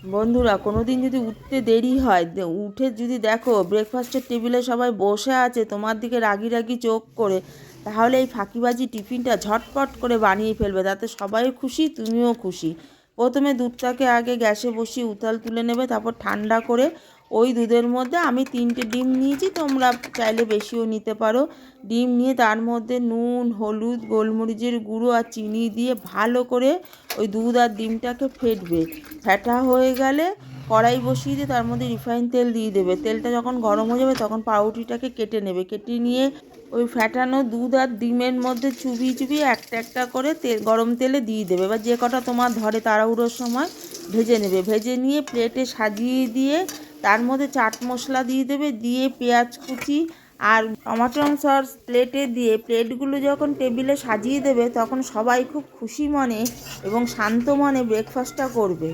বন্ধুরা, কোনো দিন যদি উঠতে দেরি হয়, উঠে যদি দেখো ব্রেকফাস্টের টেবিলে সবাই বসে আছে তোমার দিকে রাগি রাগি চোখ করে, তাহলে এই ফাঁকিবাজি টিফিনটা ঝটপট করে বানিয়ে ফেলবে, তাতে সবাই খুশি, তুমিও খুশি। প্রথমে দুধটাকে আগে গ্যাসে বসিয়ে উতাল তুলে নেবে, তারপর ঠান্ডা করে ওই দুধের মধ্যে আমি 3টে ডিম নিয়েছি, তোমরা চাইলে বেশিও নিতে পারো। ডিম নিয়ে তার মধ্যে নুন, হলুদ, গোলমরিচের গুঁড়ো আর চিনি দিয়ে ভালো করে ওই দুধ আর ডিমটাকে ফেটবে। ফেটা হয়ে গেলে কড়াই বসিয়ে দিয়ে তার মধ্যে রিফাইন তেল দিয়ে দেবে। তেলটা যখন গরম হয়ে যাবে তখন পাউরুটিটাকে কেটে নেবে। কেটে নিয়ে ওই ফ্যাটানো দুধ আর ডিমের মধ্যে চুবিয়ে চুবিয়ে একটা একটা করে গরম তেলে দিয়ে দেবে। এবার যে কটা তোমার ধরে তাড়াহুড়োর সময় ভেজে নেবে। ভেজে নিয়ে প্লেটে সাজিয়ে দিয়ে তার মধ্যে চাট মশলা দিয়ে দেবে, দিয়ে পেঁয়াজ কুচি আর টমেটো সস প্লেটে দিয়ে প্লেটগুলো যখন টেবিলে সাজিয়ে দেবে তখন সবাই খুব খুশি মনে এবং শান্ত মনে ব্রেকফাস্টটা করবে।